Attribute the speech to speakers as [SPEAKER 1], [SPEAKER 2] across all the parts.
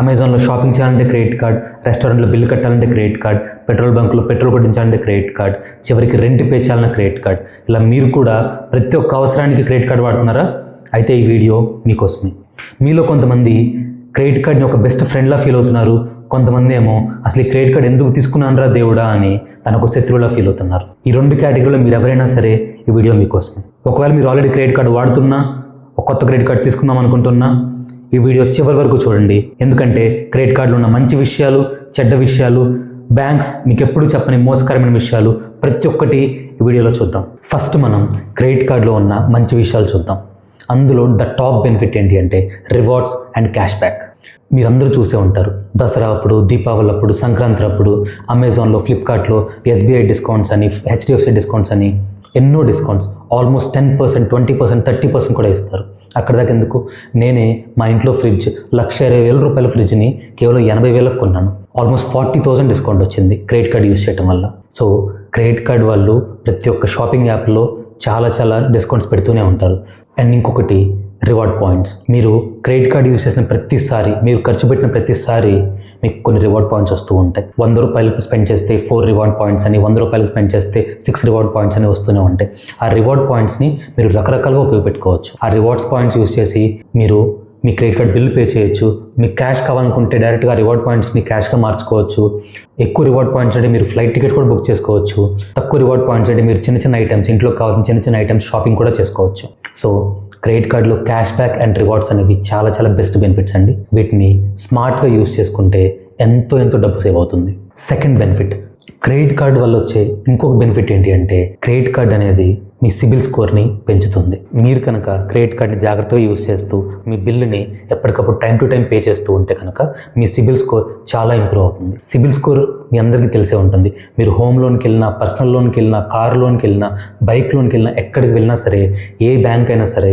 [SPEAKER 1] అమెజాన్లో షాపింగ్ చేయాలంటే credit card, రెస్టారెంట్లో బిల్లు కట్టాలంటే క్రెడిట్ కార్డ్, పెట్రోల్ బంకులో పెట్రోల్ కొట్టించాలంటే క్రెడిట్ కార్డ్, చివరికి రెంట్ పే చేయాలన్న క్రెడిట్ కార్డ్. ఇలా మీరు కూడా ప్రతి ఒక్క అవసరానికి క్రెడిట్ కార్డ్ వాడుతున్నారా? అయితే ఈ వీడియో మీకోసమే. మీలో కొంతమంది క్రెడిట్ కార్డ్ని ఒక బెస్ట్ ఫ్రెండ్లా ఫీల్ అవుతున్నారు, కొంతమంది ఏమో అసలు ఈ క్రెడిట్ కార్డ్ ఎందుకు తీసుకున్నానరా దేవుడా అని తనకు శత్రువులా ఫీల్ అవుతున్నారు. ఈ రెండు కేటగిరీలో మీరు ఎవరైనా సరే ఈ వీడియో మీకోసమే. ఒకవేళ మీరు ఆల్రెడీ క్రెడిట్ కార్డు వాడుతున్నా, ఒక కొత్త క్రెడిట్ కార్డు తీసుకుందాం అనుకుంటున్నా, ఈ వీడియో చివరి వరకు చూడండి. ఎందుకంటే క్రెడిట్ కార్డులో ఉన్న మంచి విషయాలు, చెడ్డ విషయాలు, బ్యాంక్స్ మీకు ఎప్పుడు చెప్పని మోసకరమైన విషయాలు ప్రతి ఒక్కటి ఈ వీడియోలో చూద్దాం. ఫస్ట్ మనం క్రెడిట్ కార్డులో ఉన్న మంచి విషయాలు చూద్దాం. అందులో ద టాప్ బెనిఫిట్ ఏంటి అంటే రివార్డ్స్ అండ్ క్యాష్ బ్యాక్. మీరందరూ చూసే ఉంటారు, దసరా అప్పుడు, దీపావళి అప్పుడు, సంక్రాంతి అప్పుడు అమెజాన్లో, ఫ్లిప్కార్ట్లో SBI డిస్కౌంట్స్ అని, HDFC డిస్కౌంట్స్ అని ఎన్నో డిస్కౌంట్స్ ఆల్మోస్ట్ 10%, 20%, 30% కూడా ఇస్తారు. అక్కడ దాకా ఎందుకు, నేనే మా ఇంట్లో ఫ్రిడ్జ్ ₹1,20,000 ఫ్రిడ్జ్ని కేవలం 80,000కు కొన్నాను. ఆల్మోస్ట్ 40,000 డిస్కౌంట్ వచ్చింది క్రెడిట్ కార్డ్ యూజ్ చేయడం వల్ల. సో క్రెడిట్ కార్డ్ వాళ్ళు ప్రతి ఒక్క షాపింగ్ యాప్లో చాలా డిస్కౌంట్స్ పెడుతూనే ఉంటారు. అండ్ ఇంకొకటి రివార్డ్ పాయింట్స్. మీరు క్రెడిట్ కార్డ్ యూజ్ చేసిన ప్రతిసారి, మీరు ఖర్చు పెట్టిన ప్రతిసారి మీకు కొన్ని రివార్డ్ పాయింట్స్ వస్తూ ఉంటాయి. ₹100 స్పెండ్ చేస్తే 4 రివార్డ్ పాయింట్స్ అని, ₹100 స్పెండ్ చేస్తే 6 రివార్డ్ పాయింట్స్ అని వస్తూనే ఉంటాయి. ఆ రివార్డ్ పాయింట్స్ని మీరు రకరకాలుగా ఉపయోగపెట్టుకోవచ్చు. ఆ రివార్డ్స్ పాయింట్స్ యూజ్ చేసి మీరు మీ క్రెడిట్ కార్డ్ బిల్ పే చేయొచ్చు. మీకు క్యాష్ కావాలనుకుంటే డైరెక్ట్గా రివార్డ్ పాయింట్స్ని క్యాష్గా మార్చుకోవచ్చు. ఎక్కువ రివార్డ్ పాయింట్స్ అంటే మీరు ఫ్లైట్ టికెట్ కూడా బుక్ చేసుకోవచ్చు. తక్కువ రివార్డ్ పాయింట్స్ అంటే మీరు చిన్న ఐటమ్స్, ఇంట్లో కావాల్సిన చిన్న ఐటమ్స్ షాపింగ్ కూడా చేసుకోవచ్చు. సో క్రెడిట్ కార్డులో క్యాష్ బ్యాక్ అండ్ రివార్డ్స్ అనేవి చాలా బెస్ట్ బెనిఫిట్స్ అండి. వీటిని స్మార్ట్గా యూజ్ చేసుకుంటే ఎంతో డబ్బు సేవ్ అవుతుంది. సెకండ్ బెనిఫిట్, క్రెడిట్ కార్డు వల్ల వచ్చే ఇంకొక బెనిఫిట్ ఏంటి అంటే క్రెడిట్ కార్డ్ అనేది మీ సిబిల్ స్కోర్ని పెంచుతుంది. మీరు కనుక క్రెడిట్ కార్డ్ని జాగ్రత్తగా యూజ్ చేస్తూ మీ బిల్లుని ఎప్పటికప్పుడు టైం టు టైం పే చేస్తూ ఉంటే కనుక మీ సిబిల్ స్కోర్ చాలా ఇంప్రూవ్ అవుతుంది. సిబిల్ స్కోర్ మీ అందరికీ తెలిసే ఉంటుంది. మీరు హోమ్ లోన్కి వెళ్ళినా, పర్సనల్ లోన్కి వెళ్ళినా, కార్ లోన్కి వెళ్ళినా, బైక్ లోన్కి వెళ్ళినా, ఎక్కడికి వెళ్ళినా సరే, ఏ బ్యాంక్ అయినా సరే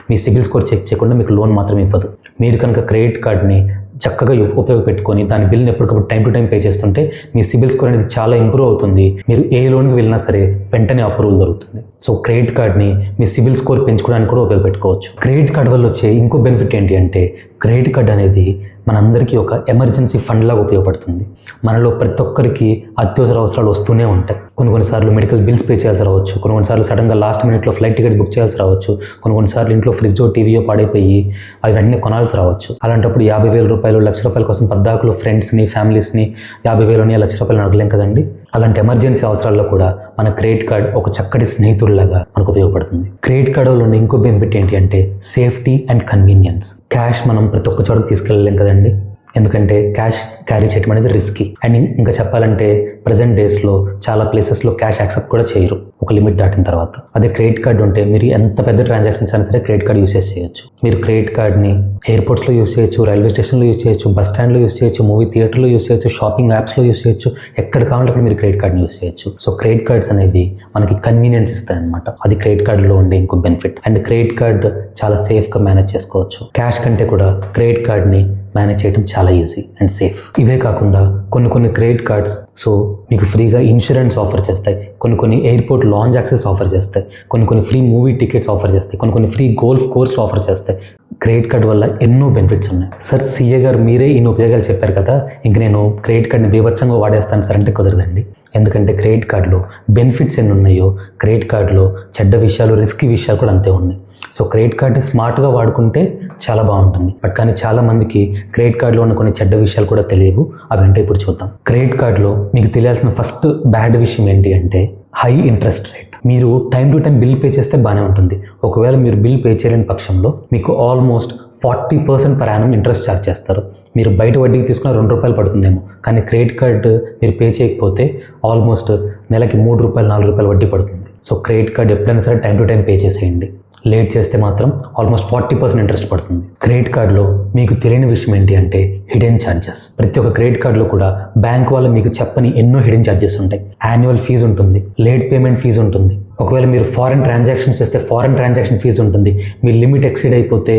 [SPEAKER 1] మీ సిబిల్ స్కోర్ చెక్ చేయకుండా మీకు లోన్ మాత్రం ఇవ్వదు. మీరు కనుక క్రెడిట్ కార్డ్ని చక్కగా ఉపయోగపెట్టుకొని దాని బిల్ని ఎప్పటికప్పుడు టైం టు టైం పే చేస్తుంటే మీ సిబిల్ స్కోర్ అనేది చాలా ఇంప్రూవ్ అవుతుంది. మీరు ఏ లోన్కి వెళ్ళినా సరే వెంటనే అప్రూవల్ దొరుకుతుంది. సో క్రెడిట్ కార్డ్ని మీ సిబిల్ స్కోర్ పెంచుకోవడానికి కూడా ఉపయోగపెట్టుకోవచ్చు. క్రెడిట్ కార్డ్ వల్ల వచ్చే ఇంకో బెనిఫిట్ ఏంటి అంటే క్రెడిట్ కార్డ్ అనేది మనందరికీ ఒక ఎమర్జెన్సీ ఫండ్ లాగా ఉపయోగపడుతుంది. మనలో ప్రతి ఒక్కరికి అత్యవసర అవసరాలు వస్తూనే ఉంటాయి. కొన్నిసార్లు మెడికల్ బిల్స్ పే చేయాల్సి రావచ్చు, కొన్నిసార్లు సడన్గా లాస్ట్ మినిట్లో ఫ్లైట్ టికెట్స్ బుక్ చేయాల్సి రావచ్చు, కొన్నిసార్లు ఇంట్లో ఫ్రిడ్జో టీవీయో పాడైపోయి అవి వెంటనే కొనాల్సి రావచ్చు. అలాంటప్పుడు ₹50,000, ₹1,00,000 కోసం పద్దాకులు ఫ్రెండ్స్ని, ఫ్యామిలీస్ని ₹50,000, ₹1,00,000 అడగలేం కదండి. అలాంటి ఎమర్జెన్సీ అవసరాల్లో కూడా మన క్రెడిట్ కార్డ్ ఒక చక్కటి స్నేహితుడిలాగా మనకు ఉపయోగపడుతుంది. క్రెడిట్ కార్డులో ఉన్న ఇంకో బెనిఫిట్ ఏంటి అంటే సేఫ్టీ అండ్ కన్వీనియన్స్. క్యాష్ మనం ప్రతి ఒక్క చోటకి తీసుకెళ్ళలేం కదండి, ఎందుకంటే క్యాష్ క్యారీ చేయడం అనేది రిస్కీ. అండ్ ఇంకా చెప్పాలంటే ప్రజెంట్ డేస్లో చాలా ప్లేసెస్లో క్యాష్ యాక్సెప్ట్ కూడా చేయరు ఒక లిమిట్ దాటిన తర్వాత. అదే క్రెడిట్ కార్డు ఉంటే మీరు ఎంత పెద్ద ట్రాన్సాక్షన్స్ అయినా సరే క్రెడిట్ కార్డు యూసేజ్ చేయొచ్చు. మీరు క్రెడిట్ కార్డ్ని ఎయిర్పోర్ట్స్లో యూస్ చేయొచ్చు, రైల్వే స్టేషన్లో యూస్ చేయొచ్చు, బస్ స్టాండ్లో యూస్ చేయొచ్చు, మూవీ థియేటర్లో యూస్ చేయొచ్చు, షాపింగ్ యాప్స్లో యూస్ చేయొచ్చు, ఎక్కడ కావాలంటే అక్కడ మీరు క్రెడిట్ కార్డ్ని యూస్ చేయొచ్చు. సో క్రెడిట్ కార్డ్స్ అనేవి మనకి కన్వీనియన్స్ ఇస్తాయి అనమాట. అది క్రెడిట్ కార్డులో ఉండే ఇంకో బెనిఫిట్. అండ్ క్రెడిట్ కార్డ్ చాలా సేఫ్గా మేనేజ్ చేసుకోవచ్చు. క్యాష్ కంటే కూడా క్రెడిట్ కార్డ్ని మేనేజ్ చేయడం చాలా ఈజీ అండ్ సేఫ్. ఇవే కాకుండా కొన్ని క్రెడిట్ కార్డ్స్ సో మీకు ఫ్రీగా ఇన్సూరెన్స్ ఆఫర్ చేస్తాయి, కొన్ని ఎయిర్పోర్ట్ లాంజ్ యాక్సెస్ ఆఫర్ చేస్తాయి, కొన్ని ఫ్రీ మూవీ టికెట్స్ ఆఫర్ చేస్తాయి, కొన్ని ఫ్రీ గోల్ఫ్ కోర్స్లు ఆఫర్ చేస్తాయి. క్రెడిట్ కార్డ్ వల్ల ఎన్నో బెనిఫిట్స్ ఉన్నాయి. సార్ CA గారు మీరే ఇన్ని ఉపయోగాలు చెప్పారు కదా, ఇంక నేను క్రెడిట్ కార్డ్ని బీభత్సంగా వాడేస్తాను సార్ అంటే కుదరదండి. ఎందుకంటే క్రెడిట్ కార్డులో బెనిఫిట్స్ ఎన్ని ఉన్నాయో క్రెడిట్ కార్డులో చెడ్డ విషయాలు, రిస్కీ విషయాలు కూడా అంతే ఉన్నాయి. సో క్రెడిట్ కార్డ్ని స్మార్ట్గా వాడుకుంటే చాలా బాగుంటుంది. బట్ కానీ చాలా మందికి క్రెడిట్ కార్డులో ఉన్న కొన్ని చెడ్డ విషయాలు కూడా తెలియవు. అవంటే ఇప్పుడు చూద్దాం. క్రెడిట్ కార్డులో మీకు తెలియాల్సిన ఫస్ట్ బ్యాడ్ విషయం ఏంటి అంటే హై ఇంట్రెస్ట్ రేట్. మీరు time to time bill pay చేస్తే బాగానే ఉంటుంది. ఒకవేళ మీరు బిల్ పే చేయలేని పక్షంలో మీకు almost 40% per annum interest charge చేస్తారు. మీరు బయట వడ్డీకి తీసుకున్న ₹2 పడుతుందేమో, కానీ క్రెడిట్ కార్డ్ మీరు పే చేయకపోతే ఆల్మోస్ట్ నెలకి ₹3, ₹4 వడ్డీ పడుతుంది. సో క్రెడిట్ కార్డ్ ఎప్పుడైనా సరే టైం టు టైం పే చేసేయండి. లేట్ చేస్తే మాత్రం ఆల్మోస్ట్ 40% ఇంట్రెస్ట్ పడుతుంది. క్రెడిట్ కార్డులో మీకు తెలియని విషయం ఏంటి అంటే హిడెన్ ఛార్జెస్. ప్రతి ఒక్క క్రెడిట్ కార్డులో కూడా బ్యాంక్ వాళ్ళు మీకు చెప్పని ఎన్నో హిడెన్ ఛార్జెస్ ఉంటాయి. యాన్యువల్ ఫీజు ఉంటుంది, లేట్ పేమెంట్ ఫీజు ఉంటుంది, ఒకవేళ మీరు ఫారెన్ ట్రాన్సాక్షన్స్ చేస్తే ఫారెన్ ట్రాన్సాక్షన్ ఫీజు ఉంటుంది, మీ లిమిట్ ఎక్సీడ్ అయిపోతే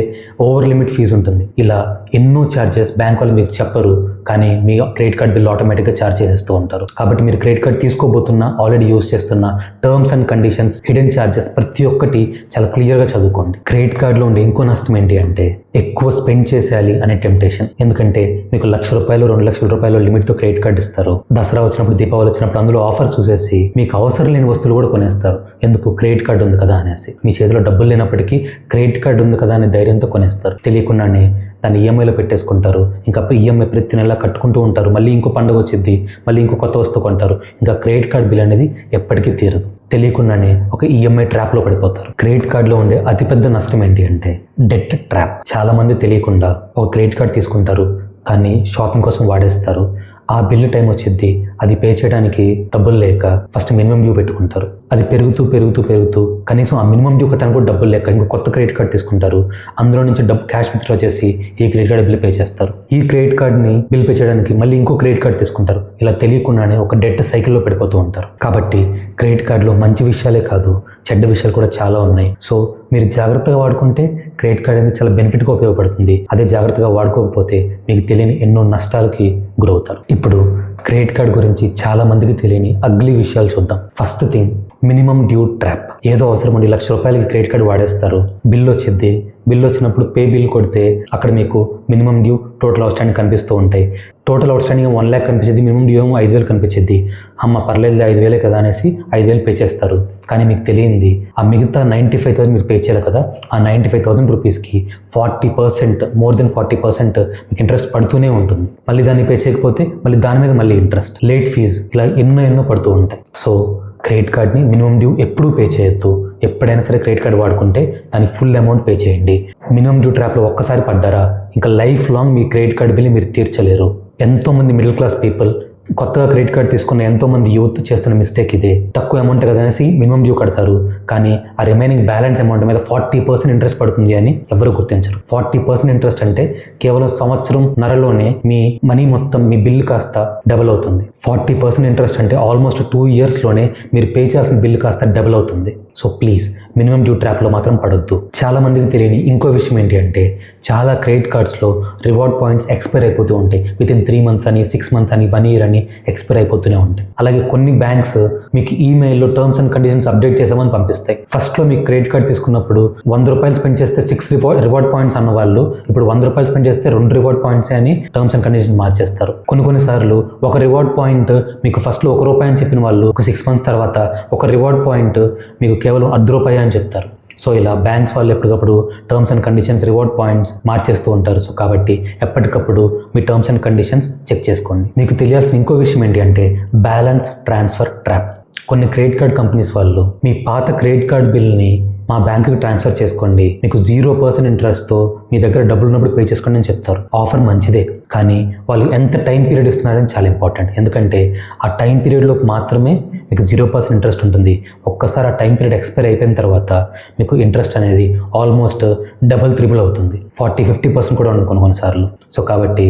[SPEAKER 1] ఓవర్ లిమిట్ ఫీజు ఉంటుంది. ఇలా ఎన్నో ఛార్జెస్ బ్యాంక్ వాళ్ళు మీకు చెప్పరు, కానీ మీ క్రెడిట్ కార్డ్ బిల్ ఆటోమేటిక్గా ఛార్జ్ చేసేస్తూ ఉంటారు. కాబట్టి మీరు క్రెడిట్ కార్డ్ తీసుకోబోతున్నా, ఆల్రెడీ యూజ్ చేస్తున్న terms and conditions, hidden charges ప్రతి ఒక్కటి చాలా క్లియర్ క్లియర్గా చదువుకోండి. క్రెడిట్ కార్డులో ఉండే ఇంకో నష్టం ఏంటి అంటే ఎక్కువ స్పెండ్ చేసేయాలి అనే టెంప్టేషన్. ఎందుకంటే మీకు ₹1,00,000 ₹2,00,000 లిమిట్తో క్రెడిట్ కార్డు ఇస్తారు. దసరా వచ్చినప్పుడు, దీపావళి వచ్చినప్పుడు అందులో ఆఫర్ చూసేసి మీకు అవసరం లేని వస్తువులు కూడా కొనేస్తారు. ఎందుకు? క్రెడిట్ కార్డు ఉంది కదా అనేసి. మీ చేతిలో డబ్బులు లేనప్పటికీ క్రెడిట్ కార్డు ఉంది కదా అనే ధైర్యంతో కొనేస్తారు. తెలియకుండానే దాన్ని ఈఎంఐలో పెట్టేసుకుంటారు. ఇంకా ఈఎంఐ ప్రతి నెల కట్టుకుంటూ ఉంటారు. మళ్ళీ ఇంకో పండుగ వచ్చింది, మళ్ళీ ఇంకో కొత్త వస్తువు కొంటారు. ఇంకా క్రెడిట్ కార్డు బిల్ అనేది ఎప్పటికీ తీరదు. తెలియకుండానే ఒక ఈఎంఐ ట్రాప్లో పడిపోతారు. క్రెడిట్ కార్డులో ఉండే అతిపెద్ద నష్టం ఏంటి అంటే డెట్ ట్రాప్. చాలా మంది తెలియకుండా ఒక క్రెడిట్ కార్డు తీసుకుంటారు, దాన్ని షాపింగ్ కోసం వాడేస్తారు. ఆ బిల్లు టైం వచ్చింది, అది పే చేయడానికి డబ్బులు లేక ఫస్ట్ మినిమం డ్యూ పెట్టుకుంటారు. అది పెరుగుతూ కనీసం ఆ మినిమం డ్యూ కట్టడానికి కూడా డబ్బులు లేక ఇంకో కొత్త క్రెడిట్ కార్డు తీసుకుంటారు. అందులో నుంచి డబ్బు క్యాష్ విత్డ్రా చేసి ఈ క్రెడిట్ కార్డు బిల్ పే చేస్తారు. ఈ క్రెడిట్ కార్డుని బిల్ పే చేయడానికి మళ్ళీ ఇంకో క్రెడిట్ కార్డు తీసుకుంటారు. ఇలా తెలియకుండానే ఒక డెట్ సైకిల్లో పడిపోతూ ఉంటారు. కాబట్టి క్రెడిట్ కార్డులో మంచి విషయాలే కాదు, చెడ్డ విషయాలు కూడా చాలా ఉన్నాయి. సో మీరు జాగ్రత్తగా వాడుకుంటే క్రెడిట్ కార్డు అనేది చాలా బెనిఫిట్గా ఉపయోగపడుతుంది. అదే జాగ్రత్తగా వాడుకోకపోతే మీకు తెలియని ఎన్నో నష్టాలకి గురవుతారు. ఇప్పుడు క్రెడిట్ కార్డు గురించి చాలా మందికి తెలియని అగ్లీ విషయాలు చూద్దాం. First thing, minimum due trap. ఏదో అవసరం ఉండి ₹1,00,000 క్రెడిట్ కార్డు వాడేస్తారు. బిల్ వచ్చింది, బిల్ వచ్చినప్పుడు పే బిల్ కొడితే అక్కడ మీకు minimum due, total out standing కనిపిస్తూ ఉంటాయి. టోటల్ అవుట్ స్టాండింగ్ 1 lakh కనిపించింది, మినిమం డ్యూ ఏమో 5,000 కనిపించింది. అమ్మ పర్లేదు 5,000 కదా అనేసి 5,000 పే చేస్తారు. కానీ మీకు తెలియంది ఆ మిగతా 95,000 మీరు పే చేయాలి కదా. ఆ 95,000 రూపీస్కి 40%, మోర్ దెన్ 40% మీకు ఇంట్రెస్ట్ పడుతూనే ఉంటుంది. మళ్ళీ దాన్ని పే చేయకపోతే మళ్ళీ దాని మీద మళ్ళీ ఇంట్రెస్ట్, లేట్ ఫీజ్, ఇలా ఎన్నో పడుతూ ఉంటాయి. సో క్రెడిట్ కార్డ్ని మినిమం డ్యూ ఎప్పుడూ పే చేయొద్దు. ఎప్పుడైనా సరే క్రెడిట్ కార్డు వాడుకుంటే దానికి ఫుల్ అమౌంట్ పే చేయండి. మినిమం డ్యూ ట్రాప్లో ఒక్కసారి పడ్డారా ఇంకా లైఫ్ లాంగ్ మీ క్రెడిట్ కార్డు బిల్ని మీరు తీర్చలేరు. ఎంతోమంది మిడిల్ క్లాస్ పీపుల్, కొత్తగా క్రెడిట్ కార్డు తీసుకున్న ఎంతోమంది యూత్ చేస్తున్న మిస్టేక్ ఇదే. తక్కువ అమౌంట్ కదా అనేసి మినిమం డ్యూ కడతారు, కానీ ఆ రిమైనింగ్ బ్యాలెన్స్ అమౌంట్ మీద 40% ఇంట్రెస్ట్ పడుతుంది అని ఎవరు గుర్తించరు. 40% ఇంట్రెస్ట్ అంటే కేవలం సంవత్సరంన్నరలోనే మీ మనీ మొత్తం, మీ బిల్లు కాస్త డబుల్ అవుతుంది. 40% ఇంట్రెస్ట్ అంటే ఆల్మోస్ట్ 2 yearsలోనే మీరు పే చేయాల్సిన బిల్లు కాస్త డబుల్ అవుతుంది. సో ప్లీజ్ మినిమం డ్యూ ట్రాప్లో మాత్రం పడొద్దు. చాలా మందికి తెలియని ఇంకో విషయం ఏంటి అంటే చాలా క్రెడిట్ కార్డ్స్లో రివార్డ్ పాయింట్స్ ఎక్స్పైర్ అయిపోతూ ఉంటాయి. వితిన్ 3 months అని, 6 months అని, 1 year అని ఎక్స్పైర్ అయిపోతూనే ఉంటాయి. అలాగే కొన్ని బ్యాంక్స్ మీకు ఈమెయిల్లో టర్మ్స్ అండ్ కండిషన్స్ అప్డేట్ చేసామని పంపిస్తాయి. ఫస్ట్లో మీకు క్రెడిట్ కార్డ్ తీసుకున్నప్పుడు ₹100 స్పెండ్ చేస్తే 6 రివార్డ్ పాయింట్స్ అన్న వాళ్ళు ఇప్పుడు ₹100 స్పెండ్ చేస్తే 2 రివార్డ్ పాయింట్స్ అని టర్మ్స్ అండ్ కండిషన్స్ మార్చేస్తారు. కొన్నిసార్లు ఒక రివార్డ్ పాయింట్ మీకు ఫస్ట్లో ₹1 అని చెప్పిన వాళ్ళు ఒక 6 months తర్వాత ఒక రివార్డ్ పాయింట్ మీకు కేవలం ₹10 అని చెప్తారు. సో ఇలా బ్యాంక్స్ వాళ్ళు ఎప్పటికప్పుడు terms and conditions, reward points మార్చేస్తూ ఉంటారు. సో కాబట్టి ఎప్పటికప్పుడు మీ టర్మ్స్ అండ్ కండిషన్స్ చెక్ చేసుకోండి. మీకు తెలియాల్సిన ఇంకో విషయం ఏంటి అంటే బ్యాలెన్స్ ట్రాన్స్ఫర్ ట్రాప్. కొన్ని క్రెడిట్ కార్డ్ కంపెనీస్ వాళ్ళు మీ పాత క్రెడిట్ కార్డ్ బిల్ని మా బ్యాంకుకి ట్రాన్స్ఫర్ చేసుకోండి, మీకు 0% ఇంట్రెస్ట్తో మీ దగ్గర డబ్బులు ఉన్నప్పుడు పే చేసుకోండి అని చెప్తారు. ఆఫర్ మంచిదే, కానీ వాళ్ళు ఎంత టైం పీరియడ్ ఇస్తున్నారని చాలా ఇంపార్టెంట్. ఎందుకంటే ఆ టైం పీరియడ్లో మాత్రమే మీకు 0% ఇంట్రెస్ట్ ఉంటుంది. ఒక్కసారి ఆ టైం పీరియడ్ ఎక్స్పైర్ అయిపోయిన తర్వాత మీకు ఇంట్రెస్ట్ అనేది ఆల్మోస్ట్ డబుల్, ట్రిపుల్ అవుతుంది. 40-50% కూడా ఉంటుంది కొన్నిసార్లు. సో కాబట్టి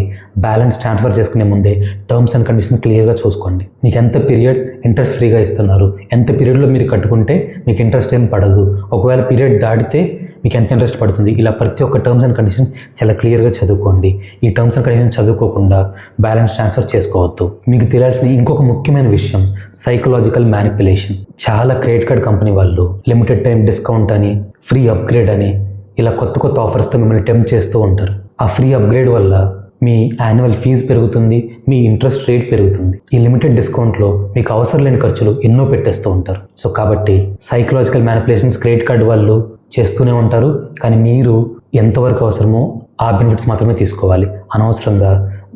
[SPEAKER 1] బ్యాలెన్స్ ట్రాన్స్ఫర్ చేసుకునే ముందే టర్మ్స్ అండ్ కండిషన్స్ క్లియర్గా చూసుకోండి. మీకు ఎంత పీరియడ్ ఇంట్రెస్ట్ ఫ్రీగా ఇస్తున్నారు, ఎంత పీరియడ్లో మీరు కట్టుకుంటే మీకు ఇంట్రెస్ట్ ఏం పడదు, ఒకవేళ పీరియడ్ దాటితే మీకు ఎంత ఇంట్రెస్ట్ పడుతుంది, ఇలా ప్రతి ఒక్క టర్మ్స్ అండ్ కండిషన్స్ చాలా క్లియర్గా చదువుకోండి. ఈ టర్మ్స్ అండ్ కండిషన్స్ చదువుకోకుండా బ్యాలెన్స్ ట్రాన్స్ఫర్ చేసుకోవద్దు. మీకు తెలియాల్సిన ఇంకొక ముఖ్యమైన విషయం సైకలాజికల్ మ్యానిపులేషన్. చాలా క్రెడిట్ కార్డ్ కంపెనీ వాళ్ళు లిమిటెడ్ టైం డిస్కౌంట్ అని, ఫ్రీ అప్గ్రేడ్ అని ఇలా కొత్త ఆఫర్స్తో మిమ్మల్ని టెంప్ట్ చేస్తూ ఉంటారు. ఆ ఫ్రీ అప్గ్రేడ్ వల్ల మీ యాన్యువల్ ఫీజు పెరుగుతుంది, మీ ఇంట్రెస్ట్ రేట్ పెరుగుతుంది. ఈ లిమిటెడ్ డిస్కౌంట్లో మీకు అవసరం లేని ఖర్చులు ఎన్నో పెట్టేస్తూ ఉంటారు. సో కాబట్టి సైకలాజికల్ మ్యానిపులేషన్స్ క్రెడిట్ కార్డు వాళ్ళు చేస్తూనే ఉంటారు, కానీ మీరు ఎంతవరకు అవసరమో ఆ బెనిఫిట్స్ మాత్రమే తీసుకోవాలి. అనవసరంగా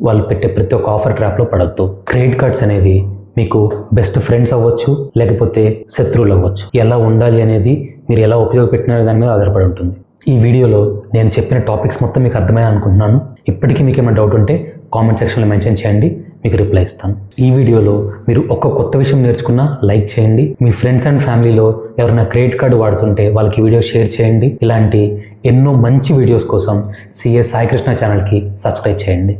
[SPEAKER 1] వాళ్ళు పెట్టే ప్రతి ఒక్క ఆఫర్ ట్రాప్లో పడద్దు. క్రెడిట్ కార్డ్స్ అనేవి మీకు బెస్ట్ ఫ్రెండ్స్ అవ్వచ్చు, లేకపోతే శత్రువులు అవ్వచ్చు. ఎలా ఉండాలి అనేది మీరు ఎలా ఉపయోగపెట్టిన దాని మీద ఆధారపడి ఉంటుంది. ఈ వీడియోలో నేను చెప్పిన టాపిక్స్ మొత్తం మీకు అర్థమయ్యాయి అనుకుంటున్నాను. ఇప్పటికీ మీకు ఏమైనా డౌట్ ఉంటే కామెంట్ సెక్షన్లో మెన్షన్ చేయండి, మీకు రిప్లై ఇస్తాను. ఈ వీడియోలో మీరు ఒక కొత్త విషయం నేర్చుకున్నా లైక్ చేయండి. మీ ఫ్రెండ్స్ అండ్ ఫ్యామిలీలో ఎవరైనా క్రెడిట్ కార్డు వాడుతుంటే వాళ్ళకి వీడియో షేర్ చేయండి. ఇలాంటి ఎన్నో మంచి వీడియోస్ కోసం సిఏ సాయి కృష్ణ ఛానల్కి సబ్స్క్రైబ్ చేయండి.